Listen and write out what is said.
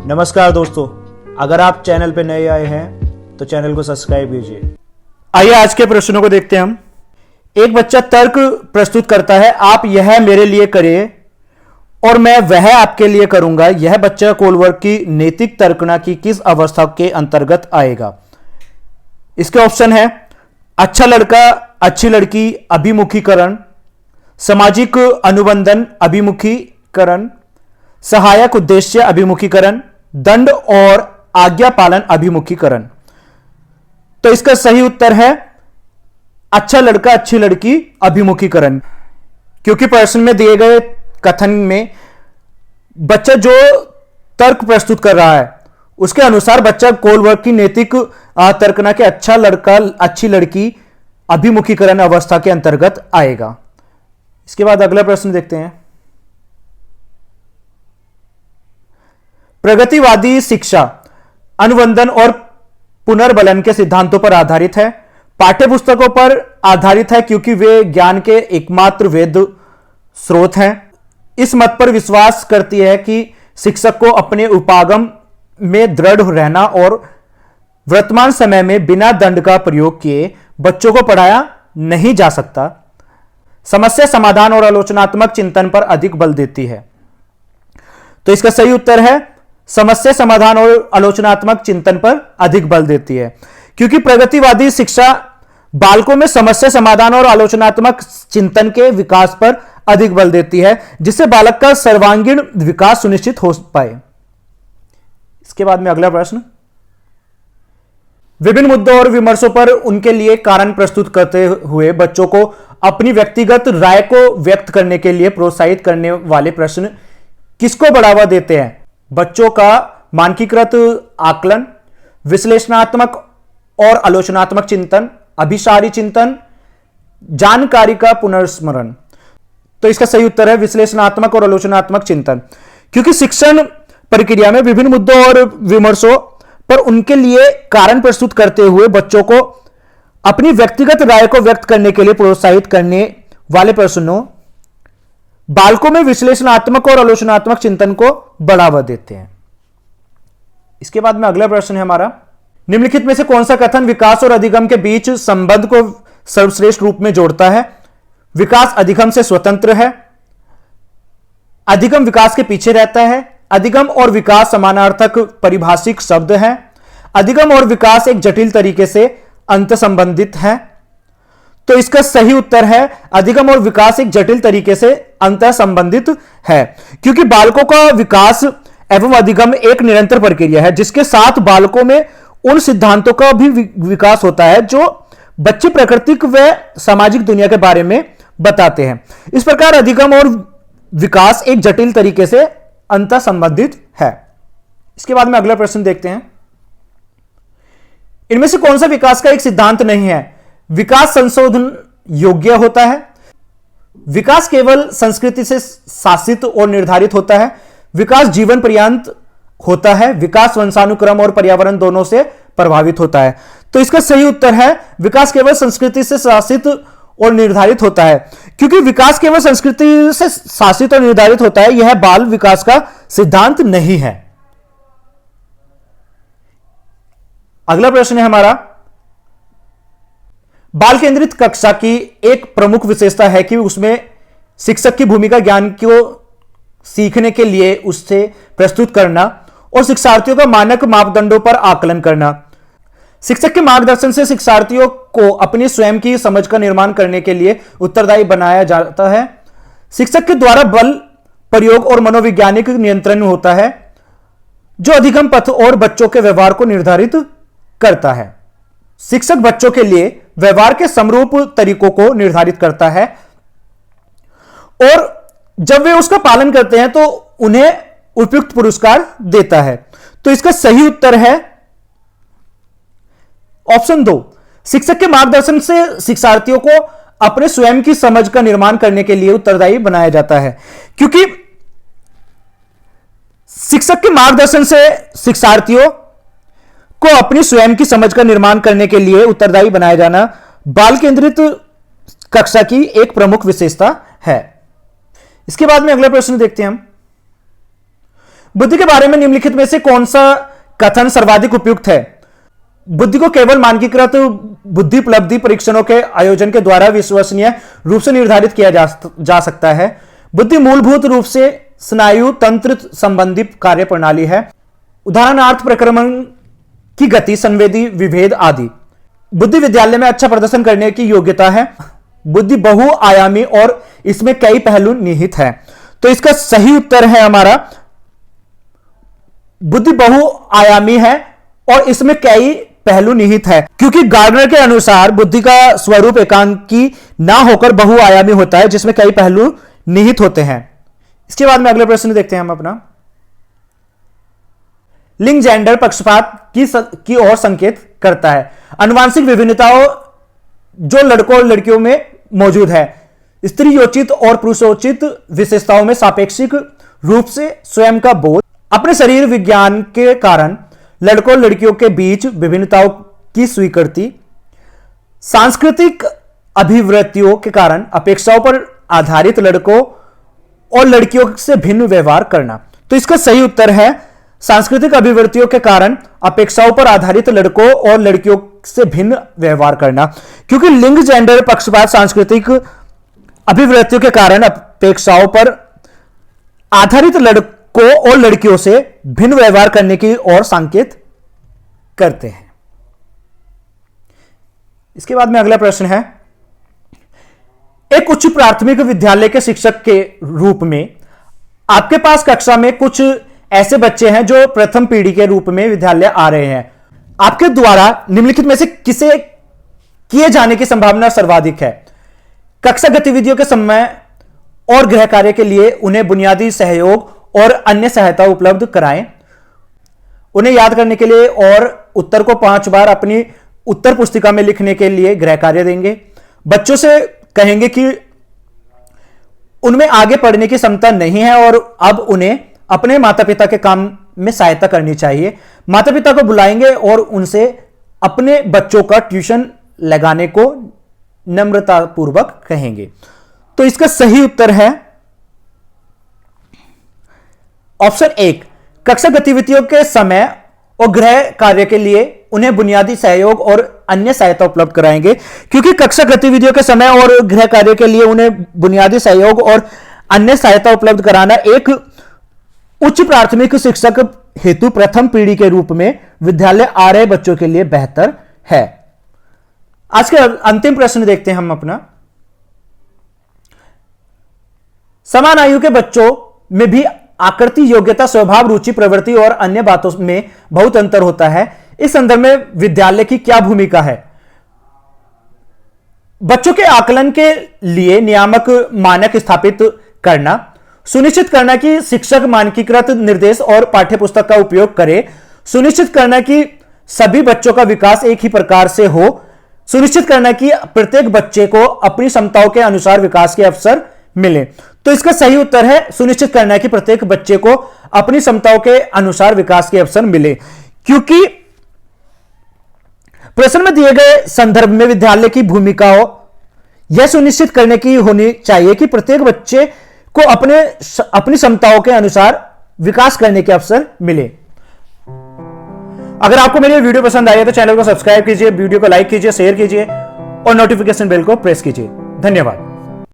नमस्कार दोस्तों, अगर आप चैनल पर नए आए हैं तो चैनल को सब्सक्राइब कीजिए। आइए आज के प्रश्नों को देखते हैं हम। एक बच्चा तर्क प्रस्तुत करता है, आप यह मेरे लिए करिए और मैं वह आपके लिए करूंगा। यह बच्चा कोलवर्ग की नैतिक तर्कना की किस अवस्था के अंतर्गत आएगा? इसके ऑप्शन है अच्छा लड़का अच्छी लड़की अभिमुखीकरण, सामाजिक अनुबंधन अभिमुखीकरण, सहायक उद्देश्य अभिमुखीकरण, दंड और आज्ञा पालन अभिमुखीकरण। तो इसका सही उत्तर है अच्छा लड़का अच्छी लड़की अभिमुखीकरण, क्योंकि प्रश्न में दिए गए कथन में बच्चा जो तर्क प्रस्तुत कर रहा है उसके अनुसार बच्चा कोलवर्ग की नैतिक तर्कना के अच्छा लड़का अच्छी लड़की अभिमुखीकरण अवस्था के अंतर्गत आएगा। इसके बाद अगला प्रश्न देखते हैं। प्रगतिवादी शिक्षा अनुबंधन और पुनर्बलन के सिद्धांतों पर आधारित है, पाठ्यपुस्तकों पर आधारित है क्योंकि वे ज्ञान के एकमात्र वैध स्रोत हैं। इस मत पर विश्वास करती है कि शिक्षक को अपने उपागम में दृढ़ रहना और वर्तमान समय में बिना दंड का प्रयोग किए बच्चों को पढ़ाया नहीं जा सकता। समस्या समाधान और आलोचनात्मक चिंतन पर अधिक बल देती है। तो इसका सही उत्तर है समस्या समाधान और आलोचनात्मक चिंतन पर अधिक बल देती है, क्योंकि प्रगतिवादी शिक्षा बालकों में समस्या समाधान और आलोचनात्मक चिंतन के विकास पर अधिक बल देती है, जिससे बालक का सर्वांगीण विकास सुनिश्चित हो पाए। इसके बाद में अगला प्रश्न, विभिन्न मुद्दों और विमर्शों पर उनके लिए कारण प्रस्तुत करते हुए बच्चों को अपनी व्यक्तिगत राय को व्यक्त करने के लिए प्रोत्साहित करने वाले प्रश्न किसको बढ़ावा देते हैं? बच्चों का मानकीकृत आकलन, विश्लेषणात्मक और आलोचनात्मक चिंतन, अभिसारी चिंतन, जानकारी का पुनर्स्मरण। तो इसका सही उत्तर है विश्लेषणात्मक और आलोचनात्मक चिंतन, क्योंकि शिक्षण प्रक्रिया में विभिन्न मुद्दों और विमर्शों पर उनके लिए कारण प्रस्तुत करते हुए बच्चों को अपनी व्यक्तिगत राय को व्यक्त करने के लिए प्रोत्साहित करने वाले प्रश्नों बालकों में विश्लेषणात्मक और आलोचनात्मक चिंतन को बढ़ावा देते हैं। इसके बाद में अगला प्रश्न है हमारा, निम्नलिखित में से कौन सा कथन विकास और अधिगम के बीच संबंध को सर्वश्रेष्ठ रूप में जोड़ता है? विकास अधिगम से स्वतंत्र है, अधिगम विकास के पीछे रहता है, अधिगम और विकास समानार्थक परिभाषिक शब्द हैं, अधिगम और विकास एक जटिल तरीके से अंत संबंधित है। तो इसका सही उत्तर है अधिगम और विकास एक जटिल तरीके से अंत संबंधित है, क्योंकि बालकों का विकास एवं अधिगम एक निरंतर प्रक्रिया है, जिसके साथ बालकों में उन सिद्धांतों का भी विकास होता है जो बच्चे प्राकृतिक व सामाजिक दुनिया के बारे में बताते हैं। इस प्रकार अधिगम और विकास एक जटिल तरीके से अंत संबंधित है। इसके बाद में अगला प्रश्न देखते हैं, इनमें से कौन सा विकास का एक सिद्धांत नहीं है? विकास संशोधन योग्य होता है, विकास केवल संस्कृति से शासित और निर्धारित होता है, विकास जीवन पर्यंत होता है, विकास वंशानुक्रम और पर्यावरण दोनों से प्रभावित होता है। तो इसका सही उत्तर है विकास केवल संस्कृति से शासित और निर्धारित होता है, क्योंकि विकास केवल संस्कृति से शासित और निर्धारित होता है, यह बाल विकास का सिद्धांत नहीं है। अगला प्रश्न है हमारा, बाल केंद्रित कक्षा की एक प्रमुख विशेषता है कि उसमें शिक्षक की भूमिका ज्ञान को सीखने के लिए उससे प्रस्तुत करना और शिक्षार्थियों का मानक मापदंडों पर आकलन करना। शिक्षक के मार्गदर्शन से शिक्षार्थियों को अपनी स्वयं की समझ का निर्माण करने के लिए उत्तरदायी बनाया जाता है। शिक्षक के द्वारा बल प्रयोग और मनोवैज्ञानिक नियंत्रण होता है, जो अधिगम पथ और बच्चों के व्यवहार को निर्धारित करता है। शिक्षक बच्चों के लिए व्यवहार के समरूप तरीकों को निर्धारित करता है और जब वे उसका पालन करते हैं तो उन्हें उपयुक्त पुरस्कार देता है। तो इसका सही उत्तर है ऑप्शन 2, शिक्षक के मार्गदर्शन से शिक्षार्थियों को अपने स्वयं की समझ का निर्माण करने के लिए उत्तरदायी बनाया जाता है, क्योंकि शिक्षक के मार्गदर्शन से शिक्षार्थियों को अपनी स्वयं की समझ का निर्माण करने के लिए उत्तरदायी बनाया जाना बाल केंद्रित कक्षा की एक प्रमुख विशेषता है। इसके बाद में अगला प्रश्न देखते हैं हम, बुद्धि के बारे में निम्नलिखित में से कौन सा कथन सर्वाधिक उपयुक्त है? बुद्धि को केवल मानकीकृत बुद्धि उपलब्धि परीक्षणों के आयोजन के द्वारा विश्वसनीय रूप से निर्धारित किया जा सकता है। बुद्धि मूलभूत रूप से स्नायु तंत्र संबंधी कार्य प्रणाली है, उदाहरणार्थ प्रक्रमण की गति, संवेदी विभेद आदि। बुद्धि विद्यालय में अच्छा प्रदर्शन करने की योग्यता है। बुद्धि बहुआयामी और इसमें कई पहलू निहित है। तो इसका सही उत्तर है हमारा बुद्धि बहुआयामी है और इसमें कई पहलू निहित है, क्योंकि गार्डनर के अनुसार बुद्धि का स्वरूप एकांकी ना होकर बहुआयामी होता है जिसमें कई पहलू निहित होते हैं। इसके बाद में अगले प्रश्न देखते हैं हम अपना। लिंग जेंडर पक्षपात की ओर संकेत करता है। आनुवांशिक विभिन्नताओं जो लड़कों और लड़कियों में मौजूद है, स्त्रीयोचित और पुरुषोचित विशेषताओं में सापेक्षिक रूप से स्वयं का बोध, अपने शरीर विज्ञान के कारण लड़कों और लड़कियों के बीच विभिन्नताओं की स्वीकृति, सांस्कृतिक अभिवृत्तियों के कारण अपेक्षाओं पर आधारित लड़कों और लड़कियों से भिन्न व्यवहार करना। तो इसका सही उत्तर है सांस्कृतिक अभिवृत्तियों के कारण अपेक्षाओं पर आधारित लड़कों और लड़कियों से भिन्न व्यवहार करना, क्योंकि लिंग जेंडर पक्षपात सांस्कृतिक अभिवृत्तियों के कारण अपेक्षाओं पर आधारित लड़कों और लड़कियों से भिन्न व्यवहार करने की ओर संकेत करते हैं। इसके बाद में अगला प्रश्न है, एक उच्च प्राथमिक विद्यालय के शिक्षक के रूप में आपके पास कक्षा में कुछ ऐसे बच्चे हैं जो प्रथम पीढ़ी के रूप में विद्यालय आ रहे हैं। आपके द्वारा निम्नलिखित में से किसे किए जाने की संभावना सर्वाधिक है? कक्षा गतिविधियों के समय और गृह कार्य के लिए उन्हें बुनियादी सहयोग और अन्य सहायता उपलब्ध कराएं। उन्हें याद करने के लिए और उत्तर को 5 बार अपनी उत्तर पुस्तिका में लिखने के लिए गृह कार्य देंगे। बच्चों से कहेंगे कि उनमें आगे पढ़ने की क्षमता नहीं है और अब उन्हें अपने माता पिता के काम में सहायता करनी चाहिए। माता पिता को बुलाएंगे और उनसे अपने बच्चों का ट्यूशन लगाने को नम्रतापूर्वक कहेंगे। तो इसका सही उत्तर है ऑप्शन 1, कक्षा गतिविधियों के समय और गृह कार्य के लिए उन्हें बुनियादी सहयोग और अन्य सहायता उपलब्ध कराएंगे, क्योंकि कक्षा गतिविधियों के समय और गृह कार्य के लिए उन्हें बुनियादी सहयोग और अन्य सहायता उपलब्ध कराना एक उच्च प्राथमिक शिक्षक हेतु प्रथम पीढ़ी के रूप में विद्यालय आ रहे बच्चों के लिए बेहतर है। आज के अंतिम प्रश्न देखते हैं हम अपना। समान आयु के बच्चों में भी आकृति, योग्यता, स्वभाव, रुचि, प्रवृत्ति और अन्य बातों में बहुत अंतर होता है। इस संदर्भ में विद्यालय की क्या भूमिका है? बच्चों के आकलन के लिए नियामक मानक स्थापित करना, सुनिश्चित करना कि शिक्षक मानकीकृत निर्देश और पाठ्यपुस्तक का उपयोग करे, सुनिश्चित करना कि सभी बच्चों का विकास एक ही प्रकार से हो, सुनिश्चित करना कि प्रत्येक बच्चे को अपनी क्षमताओं के अनुसार विकास के अवसर मिले। तो इसका सही उत्तर है सुनिश्चित करना कि प्रत्येक बच्चे को अपनी क्षमताओं के अनुसार विकास के अवसर मिले, क्योंकि प्रश्न में दिए गए संदर्भ में विद्यालय की भूमिका यह सुनिश्चित करने की होनी चाहिए कि प्रत्येक बच्चे को अपनी क्षमताओं के अनुसार विकास करने के अवसर मिले। अगर आपको मेरी वीडियो पसंद आई है तो चैनल को सब्सक्राइब कीजिए, वीडियो को लाइक कीजिए, शेयर कीजिए और नोटिफिकेशन बेल को प्रेस कीजिए। धन्यवाद।